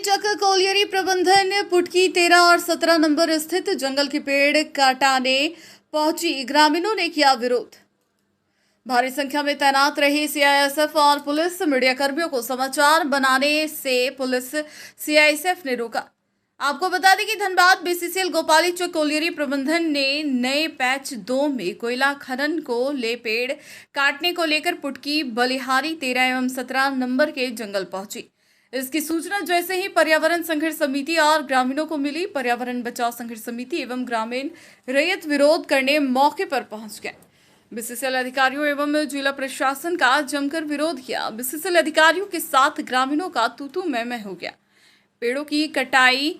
चक colliery प्रबंधन पुटकी 13 और 17 number स्थित जंगल के पेड़ काटने पहुंची ग्रामीणों ने किया विरोध। भारी संख्या में तैनात रही सीआईएसएफ और पुलिस मीडिया कर्मियों को समाचार बनाने से पुलिस सीआईएसएफ ने रोका। आपको बता दें कि धनबाद बीसीसीएल गोपाली चक कोलियरी प्रबंधन ने नए पैच 2 में कोयला खनन को ले पेड़ काटने को लेकर पुटकी बलिहारी 13 एवं 17 नंबर के जंगल पहुंची। इसकी सूचना जैसे ही पर्यावरण संघर्ष समिति और ग्रामीणों को मिली, पर्यावरण बचाओ संघर्ष समिति एवं ग्रामीण रैयत विरोध करने मौके पर पहुंच गए। बीसीसीएल अधिकारियों एवं जिला प्रशासन का जमकर विरोध किया। बीसीसीएल अधिकारियों के साथ ग्रामीणों का तू मैं हो गया। पेड़ों की कटाई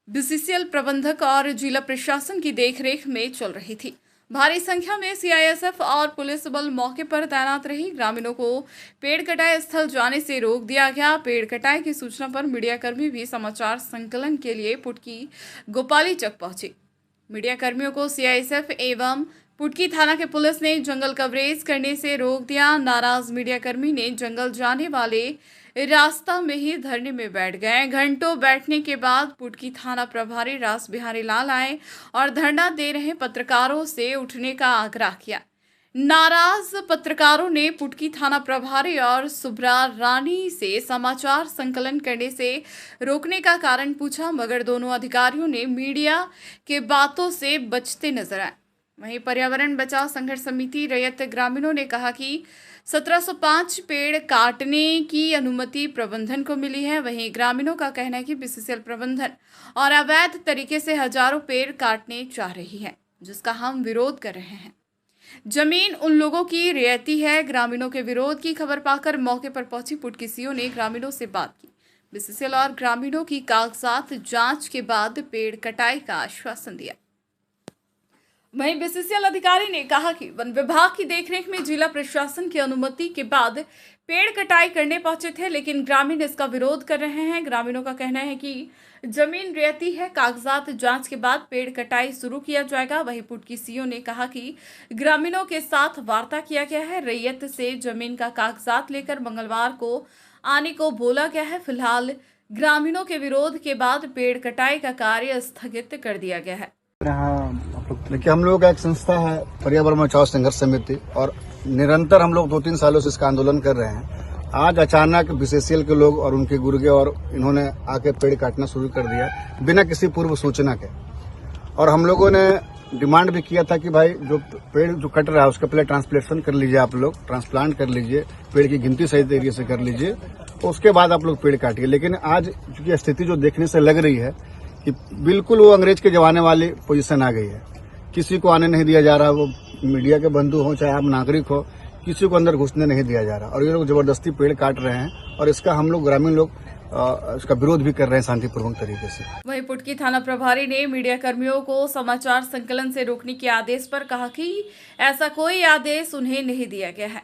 बीसीसीएल प्रबंधक और जिला प्रशासन की देखरेख में चल रही थी। भारी संख्या में सीआईएसएफ और पुलिस बल मौके पर तैनात रही। ग्रामीणों को पेड़ कटाई स्थल जाने से रोक दिया गया। पेड़ कटाई की सूचना पर मीडिया कर्मी भी समाचार संकलन के लिए पुटकी गोपाली चक पहुंचे। मीडिया कर्मियों को सीआईएसएफ एवं पुटकी थाना के पुलिस ने जंगल कवरेज करने से रोक दिया। नाराज मीडिया कर्मी ने जंगल जाने वाले रास्ता में ही धरने में बैठ गए। घंटों बैठने के बाद पुटकी थाना प्रभारी रास बिहारी लाल आए और धरना दे रहे पत्रकारों से उठने का आग्रह किया। नाराज पत्रकारों ने पुटकी थाना प्रभारी और सुब्रा रानी से समाचार संकलन करने से रोकने का कारण पूछा, मगर दोनों अधिकारियों ने मीडिया के बातों से बचते नजर आए। वहीं पर्यावरण बचाओ संघर्ष समिति रैयत ग्रामीणों ने कहा कि 1705 पेड़ काटने की अनुमति प्रबंधन को मिली है। वहीं ग्रामीणों का कहना है कि बीसीसीएल प्रबंधन और अवैध तरीके से हजारों पेड़ काटने चाह रही है, जिसका हम विरोध कर रहे हैं। जमीन उन लोगों की रियायती है। ग्रामीणों के विरोध की खबर पाकर मौके पर पहुंची पुटकी सीओ ने ग्रामीणों से बात की। बीसीसीएल और ग्रामीणों की कागजात जांच के बाद पेड़ कटाई का आश्वासन दिया। वहीं बीसीसीएल अधिकारी ने कहा कि वन विभाग की देखरेख में जिला प्रशासन की अनुमति के बाद पेड़ कटाई करने पहुंचे थे, लेकिन ग्रामीण इसका विरोध कर रहे हैं। ग्रामीणों का कहना है कि जमीन रियायती है, कागजात जांच के बाद पेड़ कटाई शुरू किया जाएगा। वहीं पुटकी सीओ ने कहा कि ग्रामीणों के साथ वार्ता किया गया है। रैयत से जमीन का कागजात लेकर मंगलवार को आने को बोला गया है। फिलहाल ग्रामीणों के विरोध के बाद पेड़ कटाई का कार्य स्थगित कर दिया गया है। देखिए, हम लोगों का एक संस्था है पर्यावरण बचाओ संघर्ष समिति, और निरंतर हम लोग 2-3 सालों से इसका आंदोलन कर रहे हैं। आज अचानक बीसीसीएल के लोग और उनके गुर्गे और इन्होंने आके पेड़ काटना शुरू कर दिया बिना किसी पूर्व सूचना के। और हम लोगों ने डिमांड भी किया था कि भाई जो पेड़ जो कट रहा है उसका पहले ट्रांसप्लेशन कर लीजिए, आप लोग ट्रांसप्लांट कर लीजिए, पेड़ की गिनती सही तरीके से कर लीजिए, उसके बाद आप लोग पेड़ काटिए। लेकिन आज चूंकि स्थिति जो देखने से लग रही है कि बिल्कुल वो अंग्रेज के जमाने वाली पोजीशन आ गई है। किसी को आने नहीं दिया जा रहा, वो मीडिया के बंधु हो चाहे आप नागरिक हो, किसी को अंदर घुसने नहीं दिया जा रहा। और ये लोग जबरदस्ती पेड़ काट रहे हैं और इसका हम लोग ग्रामीण लोग इसका विरोध भी कर रहे हैं शांतिपूर्वक तरीके से। वहीं पुटकी थाना प्रभारी ने मीडिया कर्मियों को समाचार संकलन से रोकने के आदेश पर कहा कि ऐसा कोई आदेश उन्हें नहीं दिया गया है।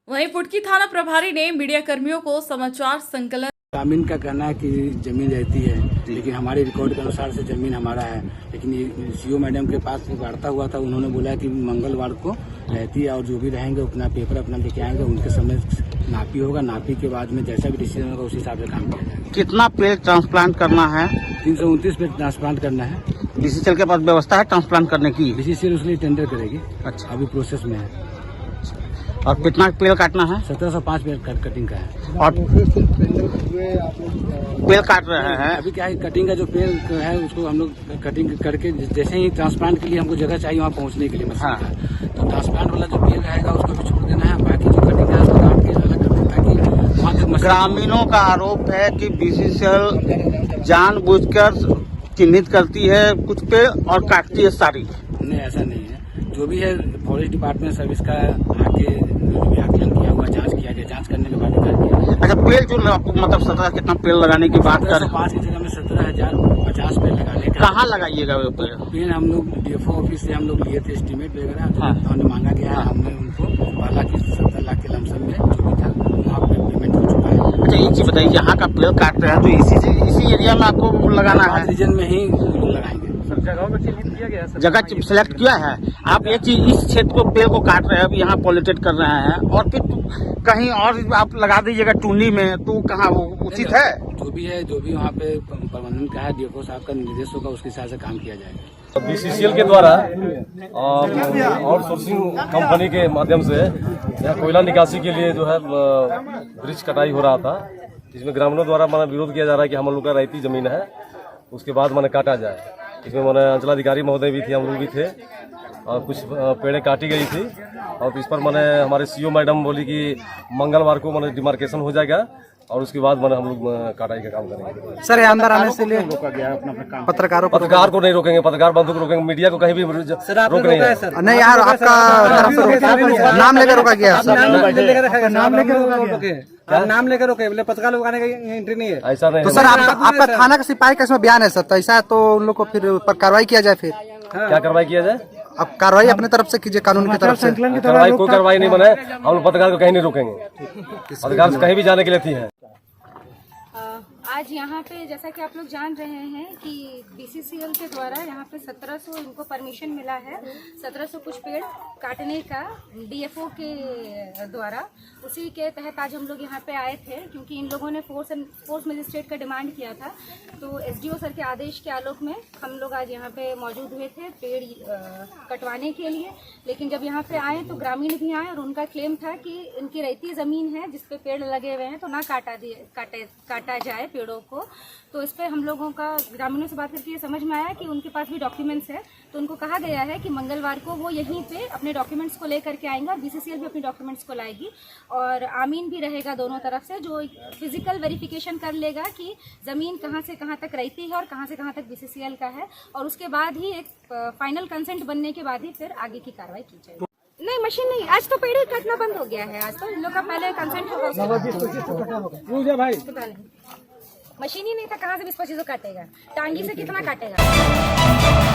वहीं पुटकी थाना प्रभारी ने मीडिया कर्मियों को समाचार संकलन ग्रामीण का कहना है कि जमीन रहती है, लेकिन हमारे रिकॉर्ड के अनुसार से जमीन हमारा है। लेकिन सीओ मैडम के पास वार्ता हुआ था, उन्होंने बोला कि मंगलवार को रहती है और जो भी रहेंगे अपना पेपर अपना लेके आएंगे, उनके समय नापी होगा, नापी के बाद में जैसा भी डिसीजन होगा उस हिसाब से काम किया जाएगा। कितना पेड़ ट्रांसप्लांट करना है? 329 पेड़ ट्रांसप्लांट करना है। बीसीसीएल के पास व्यवस्था है ट्रांसप्लांट करने की? बीसीसीएल उसके लिए टेंडर करेगी। अच्छा, अभी प्रोसेस में है। और कितना पेड़ काटना है? 1705 पेड़ कटिंग का है। और पेड़ काट रहे हैं अभी क्या है, कटिंग का जो पेड़ है उसको हम लोग कटिंग करके जैसे ही ट्रांसप्लांट के लिए हमको जगह चाहिए वहाँ पहुँचने के लिए मशीन का, तो ट्रांसप्लांट वाला जो पेड़ रहेगा उसको भी छोड़ देना है। बाकी जो कटिंग है उसको काट के अलग कर देना ताकि वहाँ तक। ग्रामीणों का आरोप है कि बीसीसीएल जानबूझकर चिन्हित करती है कुछ पेड़ और काटती है सारी। नहीं, ऐसा नहीं है। जो भी है फॉरेस्ट डिपार्टमेंट सर्विस का आके आकलन किया हुआ, जांच किया गया, जांच करने के बाद किया। अच्छा, पेड़ जो मतलब 17 कितना पेड़ लगाने की बात कर? 5 की जगह में 17,050 पेड़ लगाने का। कहाँ लगाइएगा वो पेड़? पेड़ हम लोग डीएफओ ऑफिस से हम लोग लिए थे एस्टीमेट वगैरह, तो हमने मांगा गया है। हमने उनको 12 की 70 लाख के लमसम में जो भी था वहाँ पे पेमेंट हो चुका है। अच्छा, एक चीज बताइए, यहाँ का पेड़ काट रहे हैं तो इसी एरिया में आपको लगाना है? रीजन में ही लगाएंगे। जगह में चिन्हित किया गया है, जगह सिलेक्ट किया है। आप ये चीज इस क्षेत्र को पेड़ को काट रहे हैं, अब यहाँ पॉलिटेट कर रहे हैं और फिर कहीं और आप लगा दीजिएगा टूनी में, तो कहाँ वो उचित है? जो भी वहाँ पे प्रबंधन का है, डीएफओ साहब का निर्देश होगा, उसके हिसाब से काम किया जाएगा। बीसीसीएल के द्वारा और सोर्सिंग कंपनी के माध्यम से यहाँ कोयला निकासी के लिए जो है ब्रिज कटाई हो रहा था, इसमें ग्रामीणों द्वारा माना विरोध किया जा रहा है कि हम लोग का रैयती जमीन है, उसके बाद माने काटा जाए। इसमें माने अंचलाधिकारी महोदय भी थे, हम लोग भी थे, और कुछ पेड़ें काटी गई थी, और इस पर माने हमारे सीओ मैडम बोली कि मंगलवार को माने डिमार्केशन हो जाएगा और उसके बाद माने हम लोग कटाई का काम करेंगे। सर अंदर आने से लिए रोका गया अपना पत्रकार को नहीं रोकेंगे, पत्रकार बंधु को रोकेंगे, मीडिया को कहीं भी रोक नहीं है। नहीं यार, आपका नाम लेकर रोका गया, नाम लेकर रोके, बोले पत्रकार लोग आने का एंट्री नहीं है। ऐसा नहीं तो सर आपका थाना का सिपाही का इसमें बयान है सर, तो ऐसा है तो उन लोग को फिर पर कार्रवाई किया जाए। फिर क्या कार्रवाई किया जाए? अब कार्रवाई अपने तरफ से कीजिए, कानून की तरफ से। कार्रवाई कोई कार्रवाई नहीं बने, हम लोग पत्रकार को कहीं नहीं रोकेंगे, पत्रकार से कहीं भी जाने के लिए थी है। आज यहाँ पे जैसा कि आप लोग जान रहे हैं कि बीसीसीएल के द्वारा यहाँ पे 1700 इनको परमिशन मिला है, 1700 कुछ पेड़ काटने का डीएफओ के द्वारा। उसी के तहत आज हम लोग यहाँ पे आए थे, क्योंकि इन लोगों ने फोर्स मजिस्ट्रेट का डिमांड किया था। तो एसडीओ सर के आदेश के आलोक में हम लोग आज यहाँ पे मौजूद हुए थे पेड़ कटवाने के लिए। लेकिन जब यहाँ पे आए तो ग्रामीण भी आए और उनका क्लेम था कि इनकी रैयती ज़मीन है जिसपे पेड़ लगे हुए हैं, तो ना काटा जाए पेड़ों को। तो इस पर हम लोगों का ग्रामीणों से बात करके ये समझ में आया कि उनके पास भी डॉक्यूमेंट्स है, तो उनको कहा गया है कि मंगलवार को वो यहीं पे अपने डॉक्यूमेंट्स को लेकर के आएंगे और बीसीसीएल भी अपने डॉक्यूमेंट्स को लाएगी, और आमीन भी रहेगा दोनों तरफ से, जो फिजिकल वेरिफिकेशन कर लेगा कि ज़मीन कहाँ से कहाँ तक रहती है और कहाँ से कहाँ तक बीसीसीएल का है, और उसके बाद ही एक फाइनल कंसेंट बनने के बाद ही फिर आगे की कार्रवाई की जाएगी। नहीं, मशीन नहीं, आज तो पेड़ काटना बंद हो गया है। आज तो इन लोग का पहले कंसेंट होगा, मशीन ही नहीं था, कहाँ से 20-25 काटेगा, टांगी से कितना काटेगा।